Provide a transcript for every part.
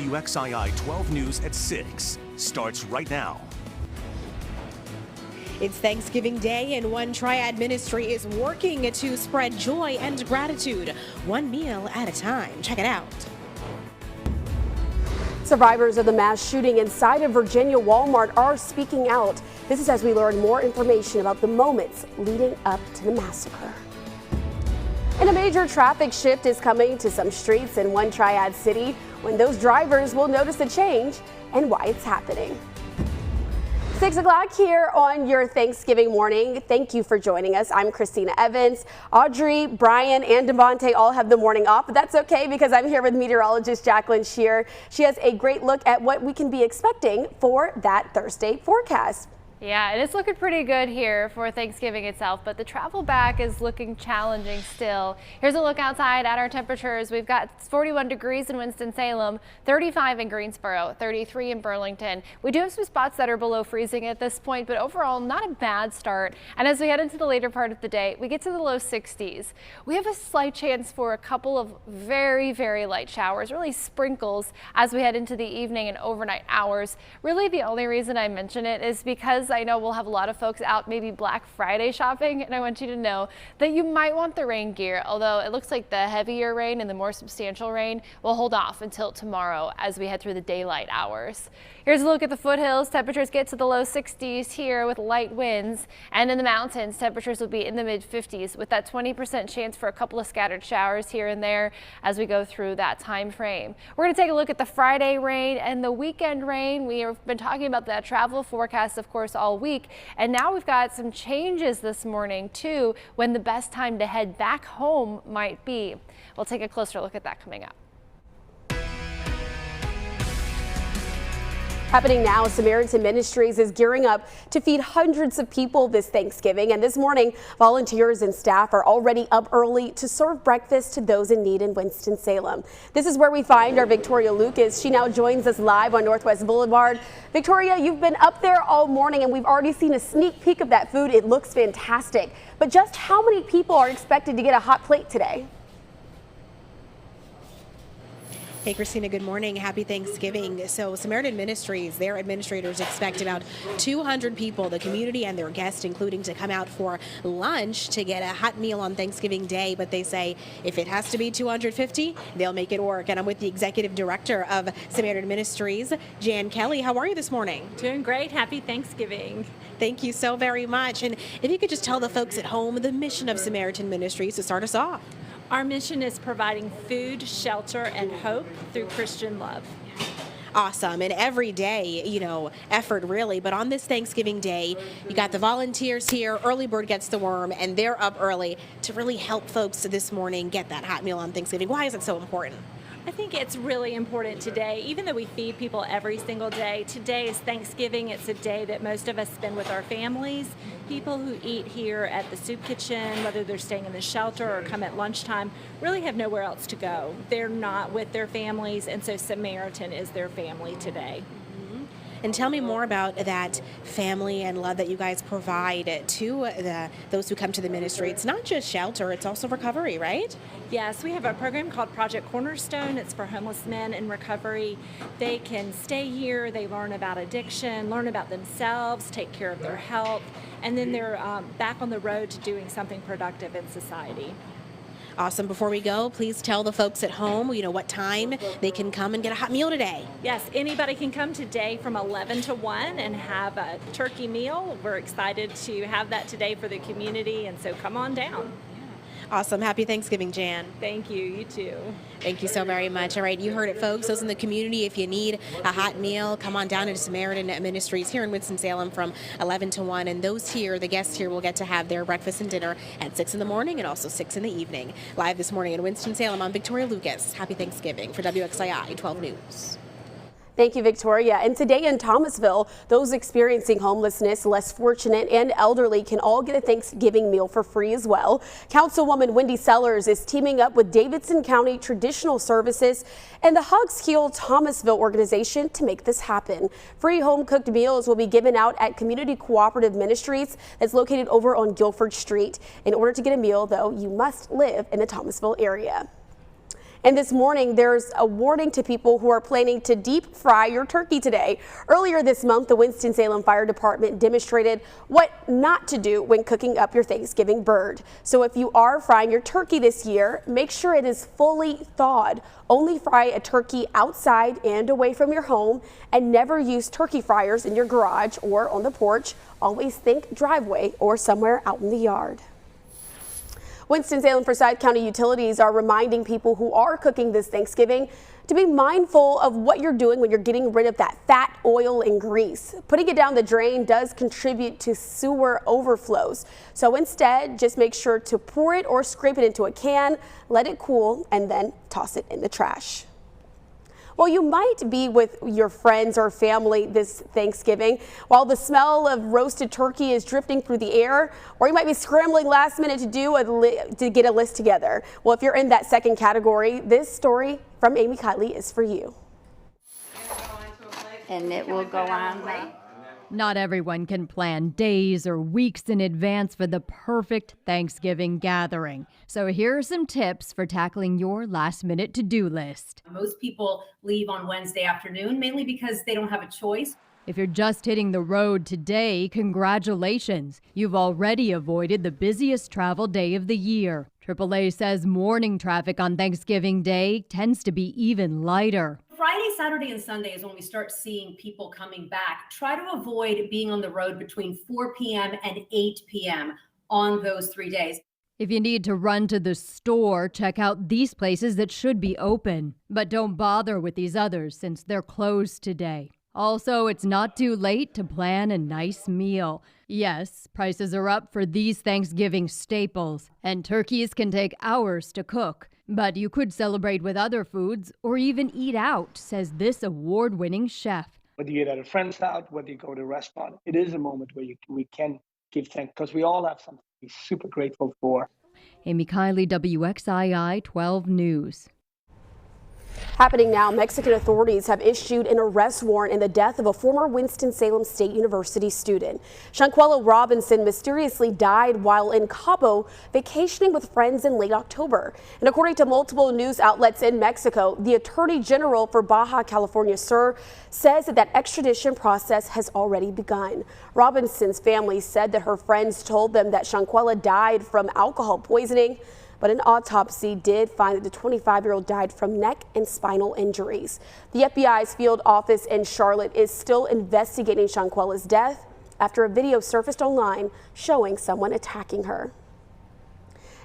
WXII 12 News at 6 starts right now. It's Thanksgiving Day, and One Triad Ministry is working to spread joy and gratitude, one meal at a time. Check it out. Survivors of the mass shooting inside a Virginia Walmart are speaking out. This is as we learn more information about the moments leading up to the massacre. And a major traffic shift is coming to some streets in One Triad City when those drivers will notice a change and why it's happening. 6 o'clock here on your Thanksgiving morning. Thank you for joining us. I'm Christina Evans. Audrey, Brian, and Devontae all have the morning off, but that's okay because I'm here with meteorologist Jacqueline Shear. She has a great look at what we can be expecting for that Thursday forecast. Yeah, and it's looking pretty good here for Thanksgiving itself, but the travel back is looking challenging still. Here's a look outside at our temperatures. We've got 41 degrees in Winston-Salem, 35 in Greensboro, 33 in Burlington. We do have some spots that are below freezing at this point, but overall not a bad start. And as we head into the later part of the day, we get to the low 60s. We have a slight chance for a couple of very, very light showers, really sprinkles as we head into the evening and overnight hours. Really the only reason I mention it is because I know we'll have a lot of folks out maybe Black Friday shopping, and I want you to know that you might want the rain gear, although it looks like the heavier rain and the more substantial rain will hold off until tomorrow as we head through the daylight hours. Here's a look at the foothills. Temperatures get to the low 60s here with light winds, and in the mountains temperatures will be in the mid 50s with that 20% chance for a couple of scattered showers here and there as we go through that time frame. We're going to take a look at the Friday rain and the weekend rain. We have been talking about that travel forecast, of course, all week, and now we've got some changes this morning too when the best time to head back home might be. We'll take a closer look at that coming up. Happening now, Samaritan Ministries is gearing up to feed hundreds of people this Thanksgiving. And this morning, volunteers and staff are already up early to serve breakfast to those in need in Winston-Salem. This is where we find our Victoria Lucas. She now joins us live on Northwest Boulevard. Victoria, you've been up there all morning and we've already seen a sneak peek of that food. It looks fantastic. But just how many people are expected to get a hot plate today? Hey, Christina, good morning. Happy Thanksgiving. So Samaritan Ministries, their administrators expect about 200 people, the community and their guests including, to come out for lunch to get a hot meal on Thanksgiving Day. But they say if it has to be 250, they'll make it work. And I'm with the executive director of Samaritan Ministries, Jan Kelly. How are you this morning? Doing great. Happy Thanksgiving. Thank you so very much. And if you could just tell the folks at home the mission of Samaritan Ministries to start us off. Our mission is providing food, shelter, and hope through Christian love. Awesome. And every day, effort really. But on this Thanksgiving Day, you got the volunteers here. Early Bird Gets the Worm, and they're up early to really help folks this morning get that hot meal on Thanksgiving. Why is it so important? I think it's really important today, even though we feed people every single day. Today is Thanksgiving. It's a day that most of us spend with our families. People who eat here at the soup kitchen, whether they're staying in the shelter or come at lunchtime, really have nowhere else to go. They're not with their families, and so Samaritan is their family today. And tell me more about that family and love that you guys provide to those who come to the ministry. It's not just shelter, it's also recovery, right? Yes, we have a program called Project Cornerstone. It's for homeless men in recovery. They can stay here, they learn about addiction, learn about themselves, take care of their health, and then they're back on the road to doing something productive in society. Awesome. Before we go, please tell the folks at home, what time they can come and get a hot meal today. Yes, anybody can come today from 11 to 1 and have a turkey meal. We're excited to have that today for the community, and so come on down. Awesome. Happy Thanksgiving, Jan. Thank you. You too. Thank you so very much. All right, you heard it, folks. Those in the community, if you need a hot meal, come on down to Samaritan Ministries here in Winston-Salem from 11 to 1. And those here, the guests here, will get to have their breakfast and dinner at 6 in the morning and also 6 in the evening. Live this morning in Winston-Salem, I'm Victoria Lucas. Happy Thanksgiving for WXII 12 News. Thank you, Victoria. And today in Thomasville, those experiencing homelessness, less fortunate, and elderly can all get a Thanksgiving meal for free as well. Councilwoman Wendy Sellers is teaming up with Davidson County Traditional Services and the Hugs Heal Thomasville organization to make this happen. Free home-cooked meals will be given out at Community Cooperative Ministries that's located over on Guilford Street. In order to get a meal, though, you must live in the Thomasville area. And this morning, there's a warning to people who are planning to deep fry your turkey today. Earlier this month, the Winston-Salem Fire Department demonstrated what not to do when cooking up your Thanksgiving bird. So if you are frying your turkey this year, make sure it is fully thawed. Only fry a turkey outside and away from your home, and never use turkey fryers in your garage or on the porch. Always think driveway or somewhere out in the yard. Winston-Salem Forsyth County Utilities are reminding people who are cooking this Thanksgiving to be mindful of what you're doing when you're getting rid of that fat, oil, and grease. Putting it down the drain does contribute to sewer overflows. So instead, just make sure to pour it or scrape it into a can, let it cool, and then toss it in the trash. Well, you might be with your friends or family this Thanksgiving while the smell of roasted turkey is drifting through the air, or you might be scrambling last minute to get a list together. Well, if you're in that second category, this story from Amy Kiley is for you. And it will go on like. Not everyone can plan days or weeks in advance for the perfect Thanksgiving gathering. So here are some tips for tackling your last-minute to-do list. Most people leave on Wednesday afternoon, mainly because they don't have a choice. If you're just hitting the road today, congratulations. You've already avoided the busiest travel day of the year. AAA says morning traffic on Thanksgiving Day tends to be even lighter. Friday, Saturday, and Sunday is when we start seeing people coming back. Try to avoid being on the road between 4 p.m. and 8 p.m. on those 3 days. If you need to run to the store, check out these places that should be open. But don't bother with these others since they're closed today. Also, it's not too late to plan a nice meal. Yes, prices are up for these Thanksgiving staples, and turkeys can take hours to cook. But you could celebrate with other foods or even eat out, says this award-winning chef. Whether you eat at a friend's house, whether you go to a restaurant, it is a moment where we can give thanks because we all have something to be super grateful for. Amy Kiley, WXII 12 News. Happening now, Mexican authorities have issued an arrest warrant in the death of a former Winston-Salem State University student. Shanquella Robinson mysteriously died while in Cabo vacationing with friends in late October. And according to multiple news outlets in Mexico, the Attorney General for Baja California Sur says that extradition process has already begun. Robinson's family said that her friends told them that Shanquella died from alcohol poisoning, but an autopsy did find that the 25-year-old died from neck and spinal injuries. The FBI's field office in Charlotte is still investigating Shanquella's death after a video surfaced online showing someone attacking her.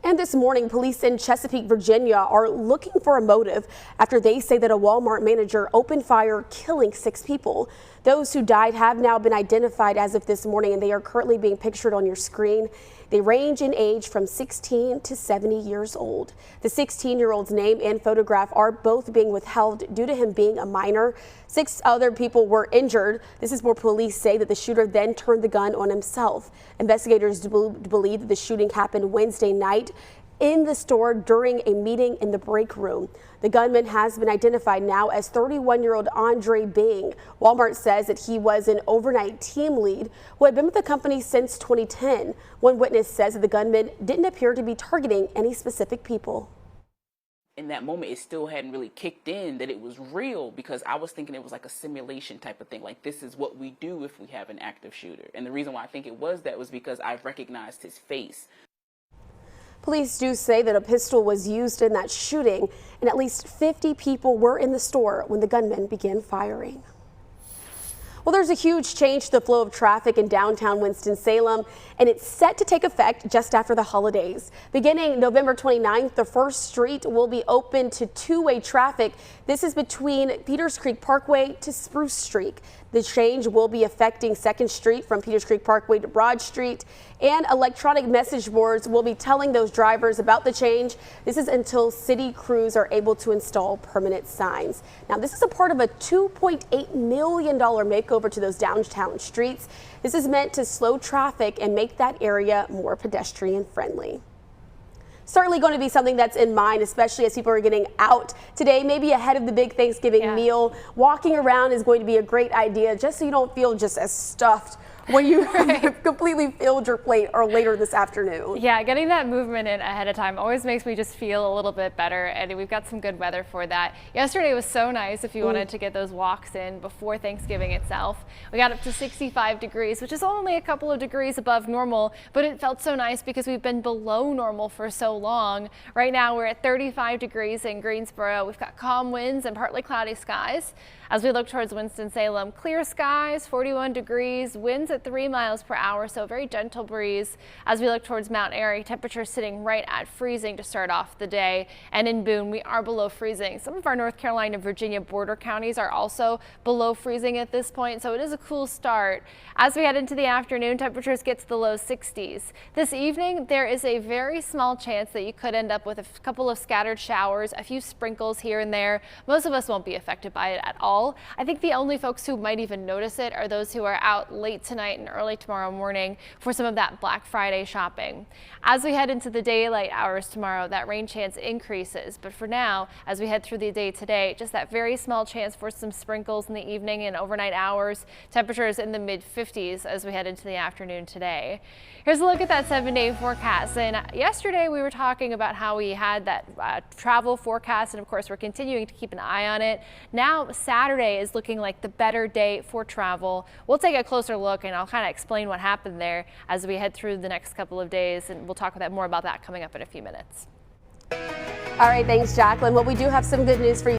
And this morning, police in Chesapeake, Virginia are looking for a motive after they say that a Walmart manager opened fire, killing 6 people. Those who died have now been identified as of this morning, and they are currently being pictured on your screen. They range in age from 16 to 70 years old. The 16-year-old's name and photograph are both being withheld due to him being a minor. 6 other people were injured. This is where police say that the shooter then turned the gun on himself. Investigators believe that the shooting happened Wednesday night in the store during a meeting in the break room. The gunman has been identified now as 31-year-old Andre Bing. Walmart says that he was an overnight team lead who had been with the company since 2010. One witness says that the gunman didn't appear to be targeting any specific people. In that moment, it still hadn't really kicked in that it was real, because I was thinking it was like a simulation type of thing. Like, this is what we do if we have an active shooter. And the reason why I think it was that was because I've recognized his face. Police do say that a pistol was used in that shooting, and at least 50 people were in the store when the gunman began firing. Well, there's a huge change to the flow of traffic in downtown Winston-Salem, and it's set to take effect just after the holidays. Beginning November 29th, the First Street will be open to two-way traffic. This is between Peters Creek Parkway to Spruce Street. The change will be affecting 2nd Street from Peters Creek Parkway to Broad Street, and electronic message boards will be telling those drivers about the change. This is until city crews are able to install permanent signs. Now, this is a part of a $2.8 million makeover to those downtown streets. This is meant to slow traffic and make that area more pedestrian friendly. Certainly going to be something that's in mind, especially as people are getting out today, maybe ahead of the big Thanksgiving meal. Walking around is going to be a great idea, just so you don't feel just as stuffed when you completely filled your plate or later this afternoon. Yeah, getting that movement in ahead of time always makes me just feel a little bit better, and we've got some good weather for that. Yesterday was so nice if you wanted to get those walks in before Thanksgiving itself. We got up to 65 degrees, which is only a couple of degrees above normal, but it felt so nice because we've been below normal for so long. Right now we're at 35 degrees in Greensboro. We've got calm winds and partly cloudy skies. As we look towards Winston-Salem, clear skies, 41 degrees, winds at 3 miles per hour, so very gentle breeze. As we look towards Mount Airy, temperatures sitting right at freezing to start off the day. And in Boone, we are below freezing. Some of our North Carolina, Virginia border counties are also below freezing at this point, so it is a cool start. As we head into the afternoon, temperatures get to the low 60s. This evening, there is a very small chance that you could end up with a couple of scattered showers, a few sprinkles here and there. Most of us won't be affected by it at all. I think the only folks who might even notice it are those who are out late tonight and early tomorrow morning for some of that Black Friday shopping. As we head into the daylight hours tomorrow, that rain chance increases. But for now, as we head through the day today, just that very small chance for some sprinkles in the evening and overnight hours. Temperatures in the mid-50s as we head into the afternoon today. Here's a look at that 7-day forecast. And yesterday we were talking about how we had that travel forecast, and of course we're continuing to keep an eye on it. Now Saturday is looking like the better day for travel. We'll take a closer look and I'll kind of explain what happened there as we head through the next couple of days, and we'll talk more about that coming up in a few minutes. All right, thanks, Jacqueline. Well, we do have some good news for you.